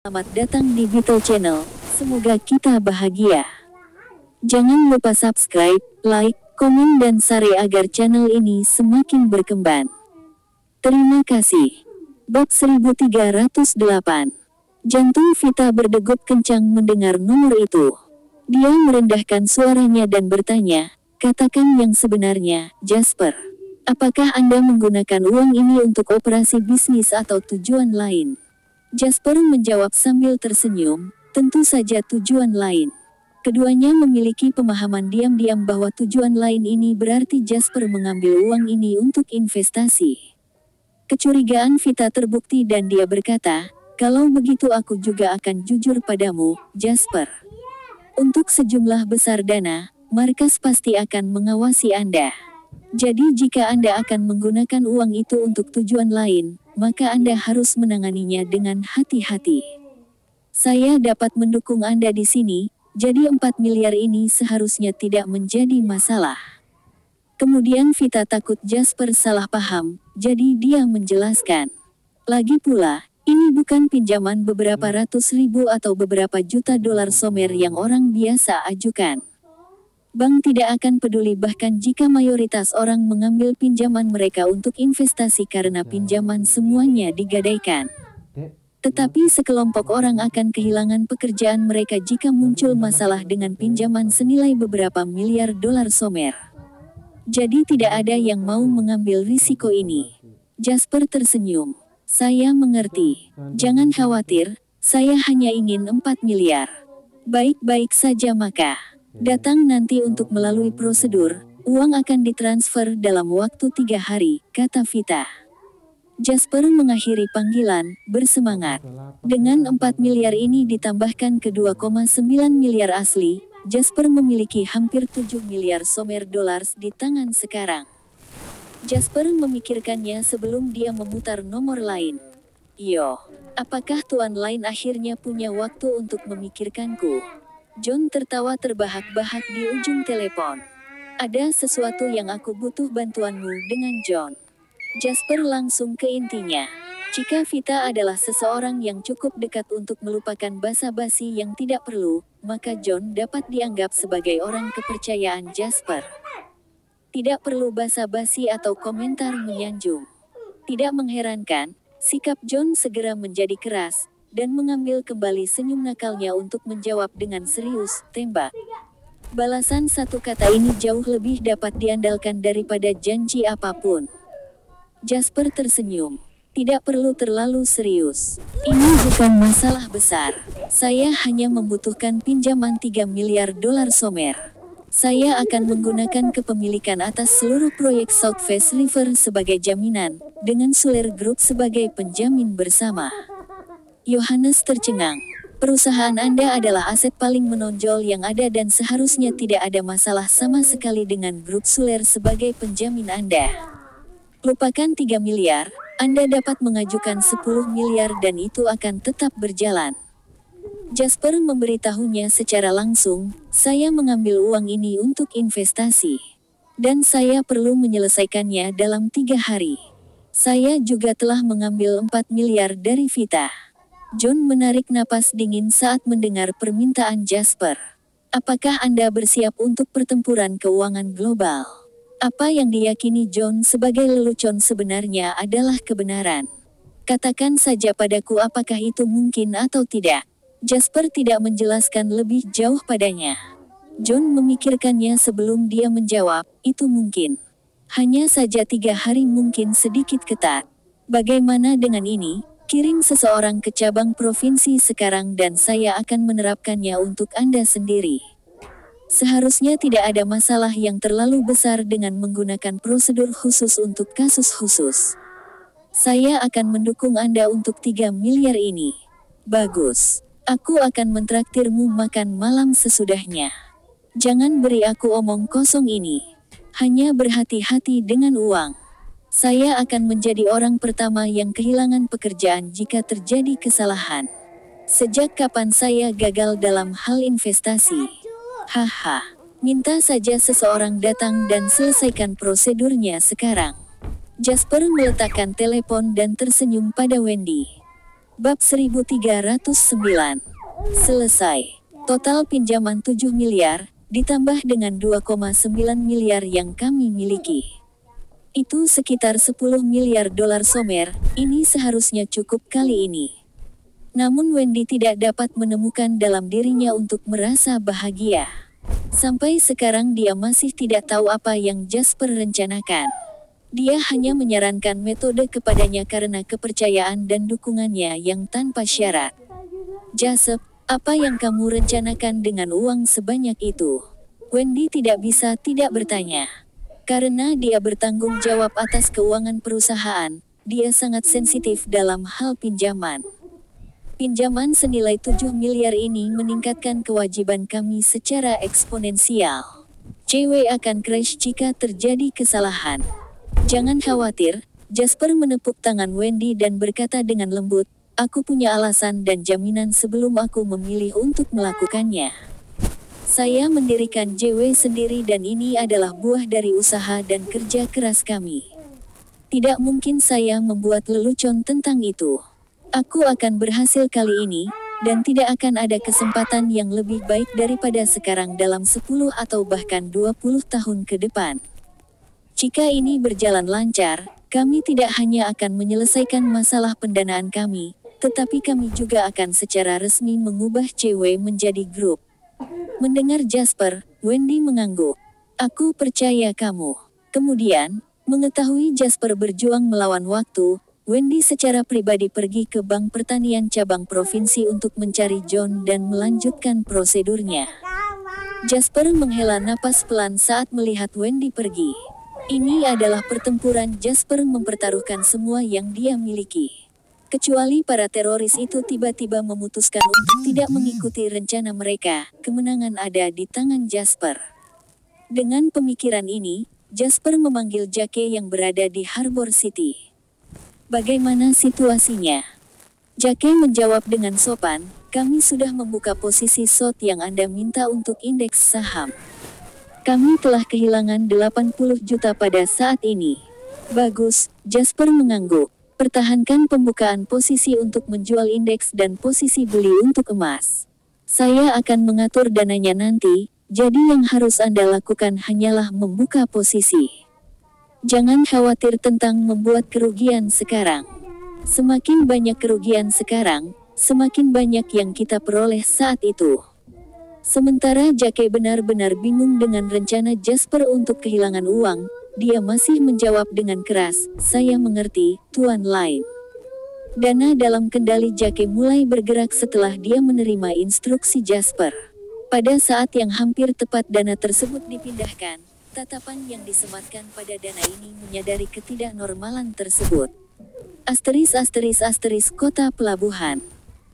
Selamat datang di Beetle Channel, semoga kita bahagia. Jangan lupa subscribe, like, komen dan share agar channel ini semakin berkembang. Terima kasih. Bab 1308. Jantung Vita berdegup kencang mendengar nomor itu. Dia merendahkan suaranya dan bertanya, "Katakan yang sebenarnya, Jasper. Apakah Anda menggunakan uang ini untuk operasi bisnis atau tujuan lain?" Jasper menjawab sambil tersenyum, "Tentu saja tujuan lain." Keduanya memiliki pemahaman diam-diam bahwa tujuan lain ini berarti Jasper mengambil uang ini untuk investasi. Kecurigaan Vita terbukti dan dia berkata, "Kalau begitu aku juga akan jujur padamu, Jasper. Untuk sejumlah besar dana, markas pasti akan mengawasi Anda. Jadi jika Anda akan menggunakan uang itu untuk tujuan lain, maka Anda harus menanganinya dengan hati-hati. Saya dapat mendukung Anda di sini, jadi 4 miliar ini seharusnya tidak menjadi masalah." Kemudian Vita takut Jasper salah paham, jadi dia menjelaskan. "Lagi pula, ini bukan pinjaman beberapa ratus ribu atau beberapa juta dolar Somer yang orang biasa ajukan. Bank tidak akan peduli bahkan jika mayoritas orang mengambil pinjaman mereka untuk investasi karena pinjaman semuanya digadaikan. Tetapi sekelompok orang akan kehilangan pekerjaan mereka jika muncul masalah dengan pinjaman senilai beberapa miliar dolar Somer. Jadi tidak ada yang mau mengambil risiko ini." Jasper tersenyum. "Saya mengerti. Jangan khawatir, saya hanya ingin 4 miliar. Baik-baik saja maka. Datang nanti untuk melalui prosedur, uang akan ditransfer dalam waktu 3 hari, kata Vita. Jasper mengakhiri panggilan, bersemangat. Dengan 4 miliar ini ditambahkan ke 2,9 miliar asli, Jasper memiliki hampir 7 miliar Somer dollars di tangan sekarang. Jasper memikirkannya sebelum dia memutar nomor lain. "Yo, apakah tuan lain akhirnya punya waktu untuk memikirkanku?" John tertawa terbahak-bahak di ujung telepon. "Ada sesuatu yang aku butuh bantuanmu dengan John." Jasper langsung ke intinya. Jika Vita adalah seseorang yang cukup dekat untuk melupakan basa-basi yang tidak perlu, maka John dapat dianggap sebagai orang kepercayaan Jasper. Tidak perlu basa-basi atau komentar menyanjung. Tidak mengherankan, sikap John segera menjadi keras, dan mengambil kembali senyum nakalnya untuk menjawab dengan serius, "Tembak." Balasan satu kata ini jauh lebih dapat diandalkan daripada janji apapun. Jasper tersenyum. "Tidak perlu terlalu serius. Ini bukan masalah besar. Saya hanya membutuhkan pinjaman 3 miliar dolar Somer. Saya akan menggunakan kepemilikan atas seluruh proyek South Face River sebagai jaminan, dengan Suler Group sebagai penjamin bersama." Yohanes tercengang. "Perusahaan Anda adalah aset paling menonjol yang ada dan seharusnya tidak ada masalah sama sekali dengan grup Suler sebagai penjamin Anda. Lupakan 3 miliar, Anda dapat mengajukan 10 miliar dan itu akan tetap berjalan." Jasper memberitahunya secara langsung, "Saya mengambil uang ini untuk investasi. Dan saya perlu menyelesaikannya dalam 3 hari. Saya juga telah mengambil 4 miliar dari Vita." John menarik napas dingin saat mendengar permintaan Jasper. "Apakah Anda bersiap untuk pertempuran keuangan global?" Apa yang diyakini John sebagai lelucon sebenarnya adalah kebenaran. "Katakan saja padaku apakah itu mungkin atau tidak." Jasper tidak menjelaskan lebih jauh padanya. John memikirkannya sebelum dia menjawab, "Itu mungkin. Hanya saja 3 hari mungkin sedikit ketat. Bagaimana dengan ini? Kirim seseorang ke cabang provinsi sekarang dan saya akan menerapkannya untuk Anda sendiri. Seharusnya tidak ada masalah yang terlalu besar dengan menggunakan prosedur khusus untuk kasus khusus. Saya akan mendukung Anda untuk 3 miliar ini." "Bagus. Aku akan mentraktirmu makan malam sesudahnya. Jangan beri aku omong kosong ini. Hanya berhati-hati dengan uang. Saya akan menjadi orang pertama yang kehilangan pekerjaan jika terjadi kesalahan. Sejak kapan saya gagal dalam hal investasi? Haha. Minta saja seseorang datang dan selesaikan prosedurnya sekarang." Jasper meletakkan telepon dan tersenyum pada Wendy. Bab 1309. Selesai. Total pinjaman 7 miliar, ditambah dengan 2,9 miliar yang kami miliki. Itu sekitar 10 miliar dolar Somer, ini seharusnya cukup kali ini. Namun Wendy tidak dapat menemukan dalam dirinya untuk merasa bahagia. Sampai sekarang dia masih tidak tahu apa yang Jasper rencanakan. Dia hanya menyarankan metode kepadanya karena kepercayaan dan dukungannya yang tanpa syarat. Jasper, apa yang kamu rencanakan dengan uang sebanyak itu? Wendy tidak bisa tidak bertanya. Karena dia bertanggung jawab atas keuangan perusahaan, dia sangat sensitif dalam hal pinjaman. Pinjaman senilai 7 miliar ini meningkatkan kewajiban kami secara eksponensial. Cewek akan crash jika terjadi kesalahan. Jangan khawatir, Jasper menepuk tangan Wendy dan berkata dengan lembut, aku punya alasan dan jaminan sebelum aku memilih untuk melakukannya. Saya mendirikan JW sendiri dan ini adalah buah dari usaha dan kerja keras kami. Tidak mungkin saya membuat lelucon tentang itu. Aku akan berhasil kali ini, dan tidak akan ada kesempatan yang lebih baik daripada sekarang dalam 10 atau bahkan 20 tahun ke depan. Jika ini berjalan lancar, kami tidak hanya akan menyelesaikan masalah pendanaan kami, tetapi kami juga akan secara resmi mengubah CW menjadi grup. Mendengar Jasper, Wendy mengangguk. Aku percaya kamu. Kemudian, mengetahui Jasper berjuang melawan waktu, Wendy secara pribadi pergi ke Bank Pertanian Cabang Provinsi untuk mencari John dan melanjutkan prosedurnya. Jasper menghela napas pelan saat melihat Wendy pergi. Ini adalah pertempuran Jasper mempertaruhkan semua yang dia miliki. Kecuali para teroris itu tiba-tiba memutuskan untuk tidak mengikuti rencana mereka, kemenangan ada di tangan Jasper. Dengan pemikiran ini, Jasper memanggil Jake yang berada di Harbor City. Bagaimana situasinya? Jake menjawab dengan sopan, kami sudah membuka posisi SWOT yang Anda minta untuk indeks saham. Kami telah kehilangan 80 juta pada saat ini. Bagus, Jasper mengangguk. Pertahankan pembukaan posisi untuk menjual indeks dan posisi beli untuk emas. Saya akan mengatur dananya nanti, jadi yang harus Anda lakukan hanyalah membuka posisi. Jangan khawatir tentang membuat kerugian sekarang. Semakin banyak kerugian sekarang, semakin banyak yang kita peroleh saat itu. Sementara Jake benar-benar bingung dengan rencana Jasper untuk kehilangan uang, dia masih menjawab dengan keras, saya mengerti, Tuan Lain. Dana dalam kendali Jake mulai bergerak setelah dia menerima instruksi Jasper. Pada saat yang hampir tepat dana tersebut dipindahkan, tatapan yang disematkan pada dana ini menyadari ketidaknormalan tersebut. Kota pelabuhan.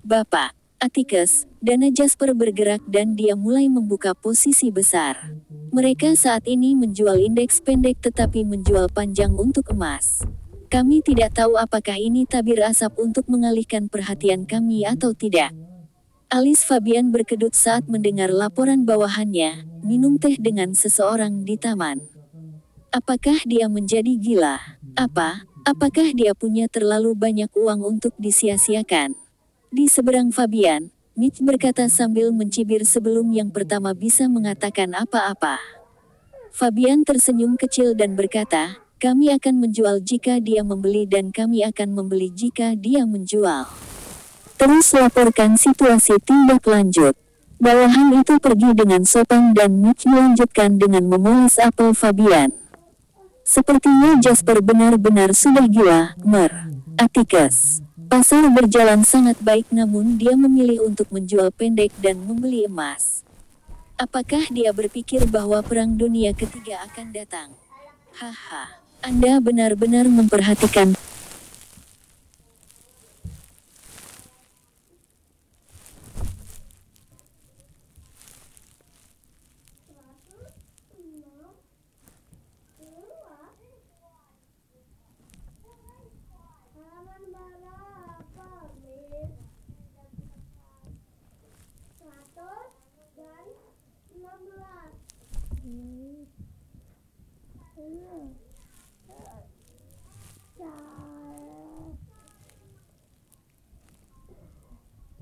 Bapak, Atticus, dana Jasper bergerak dan dia mulai membuka posisi besar. Mereka saat ini menjual indeks pendek tetapi menjual panjang untuk emas. Kami tidak tahu apakah ini tabir asap untuk mengalihkan perhatian kami atau tidak. Alis Fabian berkedut saat mendengar laporan bawahannya, minum teh dengan seseorang di taman. Apakah dia menjadi gila? Apakah dia punya terlalu banyak uang untuk disia-siakan? Di seberang Fabian, Mitch berkata sambil mencibir sebelum yang pertama bisa mengatakan apa-apa. Fabian tersenyum kecil dan berkata, kami akan menjual jika dia membeli dan kami akan membeli jika dia menjual. Terus laporkan situasi tindak lanjut. Bawahan itu pergi dengan sopan dan Mitch melanjutkan dengan memoles apel Fabian. Sepertinya Jasper benar-benar sudah gila, Atticus. Pasar berjalan sangat baik namun dia memilih untuk menjual pendek dan membeli emas. Apakah dia berpikir bahwa Perang Dunia Ketiga akan datang? Haha, Anda benar-benar memperhatikan.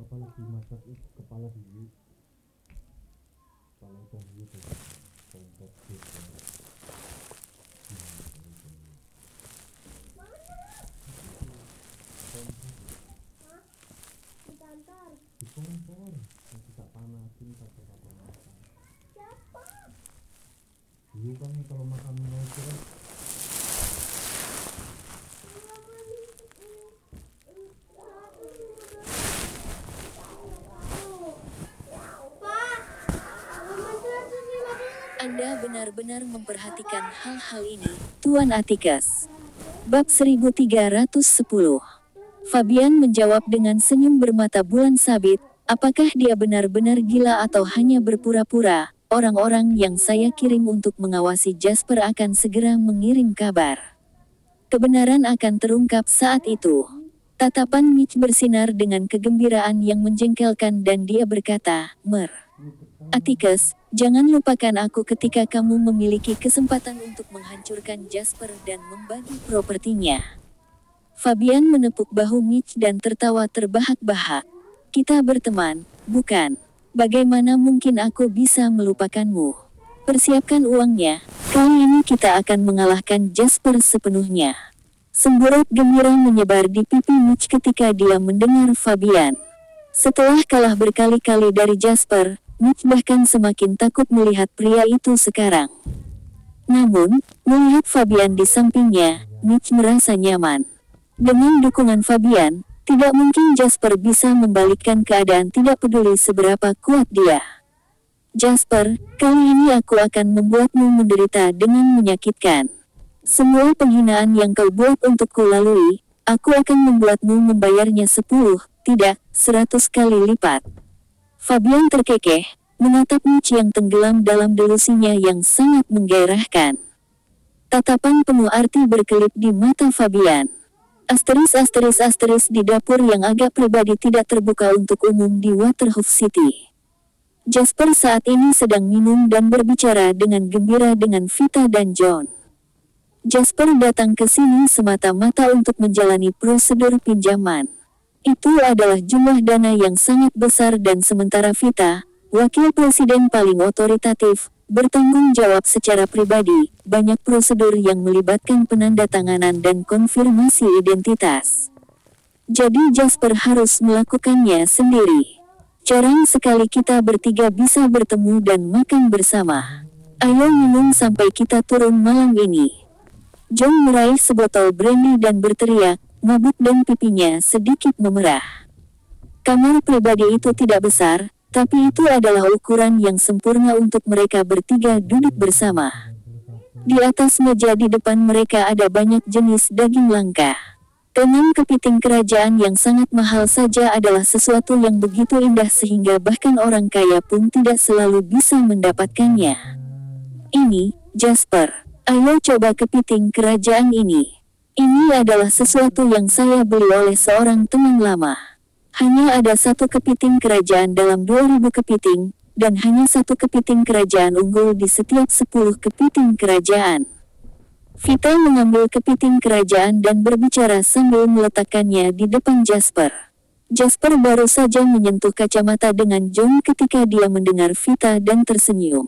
apa lagi masak kepala hiu, kepala ikan hiu tuh, kompet gitu. Di kompor, nanti tak panasin pakai apa makan. Hiu kan nih kalau makan itu kan Anda benar-benar memperhatikan hal-hal ini, Tuan Atticus. Bab 1310. Fabian menjawab dengan senyum bermata bulan sabit, apakah dia benar-benar gila atau hanya berpura-pura? Orang-orang yang saya kirim untuk mengawasi Jasper akan segera mengirim kabar. Kebenaran akan terungkap saat itu. Tatapan Mitch bersinar dengan kegembiraan yang menjengkelkan dan dia berkata, Atticus, jangan lupakan aku ketika kamu memiliki kesempatan untuk menghancurkan Jasper dan membagi propertinya. Fabian menepuk bahu Mitch dan tertawa terbahak-bahak. Kita berteman, bukan? Bagaimana mungkin aku bisa melupakanmu? Persiapkan uangnya, kali ini kita akan mengalahkan Jasper sepenuhnya. Semburat gembira menyebar di pipi Mitch ketika dia mendengar Fabian. Setelah kalah berkali-kali dari Jasper, Mitch bahkan semakin takut melihat pria itu sekarang. Namun, melihat Fabian di sampingnya, Mitch merasa nyaman. Dengan dukungan Fabian, tidak mungkin Jasper bisa membalikkan keadaan tidak peduli seberapa kuat dia. Jasper, kali ini aku akan membuatmu menderita dengan menyakitkan. Semua penghinaan yang kau buat untukku lalui, aku akan membuatmu membayarnya 10, tidak, 100 kali lipat. Fabian terkekeh, menatap Mitch yang tenggelam dalam delusinya yang sangat menggairahkan. Tatapan penuh arti berkelip di mata Fabian. Asteris di dapur yang agak pribadi tidak terbuka untuk umum di Waterhoof City. Jasper saat ini sedang minum dan berbicara dengan gembira dengan Vita dan John. Jasper datang ke sini semata-mata untuk menjalani prosedur pinjaman. Itu adalah jumlah dana yang sangat besar dan sementara Vita, wakil presiden paling otoritatif, bertanggung jawab secara pribadi, banyak prosedur yang melibatkan penandatanganan dan konfirmasi identitas. Jadi Jasper harus melakukannya sendiri. Jarang sekali kita bertiga bisa bertemu dan makan bersama. Ayo minum sampai kita turun malam ini. John meraih sebotol brandy dan berteriak, mabuk dan pipinya sedikit memerah. Kamar pribadi itu tidak besar, tapi itu adalah ukuran yang sempurna untuk mereka bertiga duduk bersama. Di atas meja di depan mereka ada banyak jenis daging langka. 6 kepiting kerajaan yang sangat mahal saja adalah sesuatu yang begitu indah sehingga bahkan orang kaya pun tidak selalu bisa mendapatkannya. Ini, Jasper. Ayo coba kepiting kerajaan ini. Ini adalah sesuatu yang saya beli oleh seorang teman lama. Hanya ada 1 kepiting kerajaan dalam 2000 kepiting, dan hanya 1 kepiting kerajaan unggul di setiap 10 kepiting kerajaan. Vita mengambil kepiting kerajaan dan berbicara sambil meletakkannya di depan Jasper. Jasper baru saja menyentuh kacamata dengan John ketika dia mendengar Vita dan tersenyum.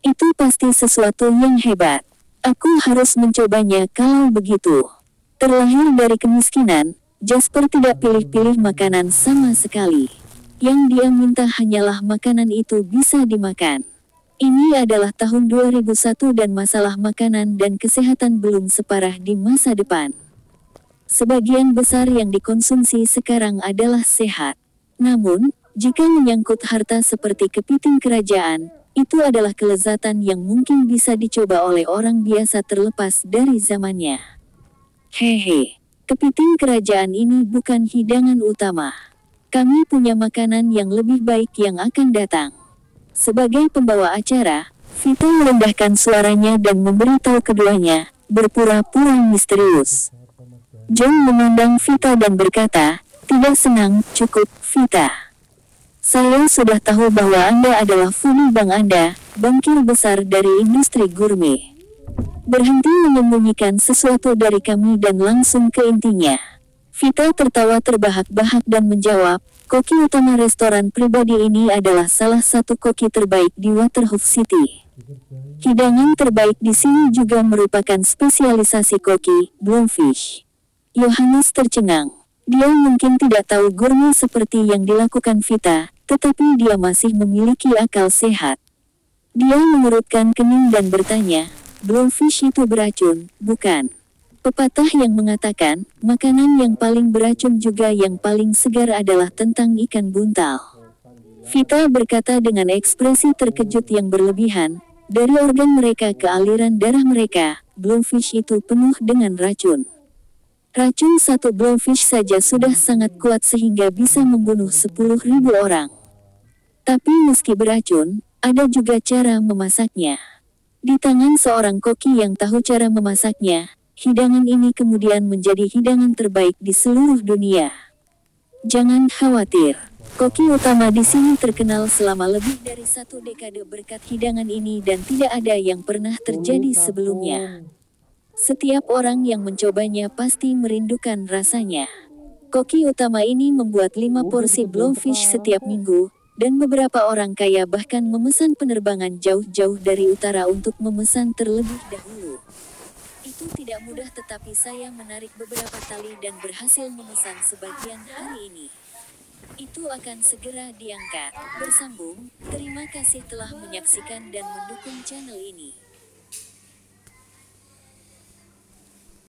Itu pasti sesuatu yang hebat. Aku harus mencobanya kalau begitu. Terlahir dari kemiskinan, Jasper tidak pilih-pilih makanan sama sekali. Yang dia minta hanyalah makanan itu bisa dimakan. Ini adalah tahun 2001 dan masalah makanan dan kesehatan belum separah di masa depan. Sebagian besar yang dikonsumsi sekarang adalah sehat. Namun, jika menyangkut harta seperti kepiting kerajaan, itu adalah kelezatan yang mungkin bisa dicoba oleh orang biasa terlepas dari zamannya. Hehe, kepiting kerajaan ini bukan hidangan utama. Kami punya makanan yang lebih baik yang akan datang. Sebagai pembawa acara, Vita merendahkan suaranya dan memberitahu keduanya, berpura-pura misterius. John memandang Vita dan berkata, tidak senang, cukup, Vita. Saya sudah tahu bahwa Anda adalah foodie bank Anda, bankir besar dari industri gourmet. Berhenti menyembunyikan sesuatu dari kami dan langsung ke intinya. Vita tertawa terbahak-bahak dan menjawab, koki utama restoran pribadi ini adalah salah satu koki terbaik di Waterhoof City. Hidangan terbaik di sini juga merupakan spesialisasi koki, Bloomfish. Yohanes tercengang. Dia mungkin tidak tahu gourmet seperti yang dilakukan Vita, tetapi dia masih memiliki akal sehat. Dia mengerutkan kening dan bertanya, Bloomfish itu beracun, bukan? Pepatah yang mengatakan, makanan yang paling beracun juga yang paling segar adalah tentang ikan buntal. Vita berkata dengan ekspresi terkejut yang berlebihan, dari organ mereka ke aliran darah mereka, Bloomfish itu penuh dengan racun. Racun satu Bloomfish saja sudah sangat kuat sehingga bisa membunuh 10.000 orang. Tapi meski beracun, ada juga cara memasaknya. Di tangan seorang koki yang tahu cara memasaknya, hidangan ini kemudian menjadi hidangan terbaik di seluruh dunia. Jangan khawatir, koki utama di sini terkenal selama lebih dari 1 dekade berkat hidangan ini dan tidak ada yang pernah terjadi sebelumnya. Setiap orang yang mencobanya pasti merindukan rasanya. Koki utama ini membuat 5 porsi Bloomfish setiap minggu, dan beberapa orang kaya bahkan memesan penerbangan jauh-jauh dari utara untuk memesan terlebih dahulu. Itu tidak mudah tetapi saya menarik beberapa tali dan berhasil memesan sebagian hari ini. Itu akan segera diangkat. Bersambung, terima kasih telah menyaksikan dan mendukung channel ini.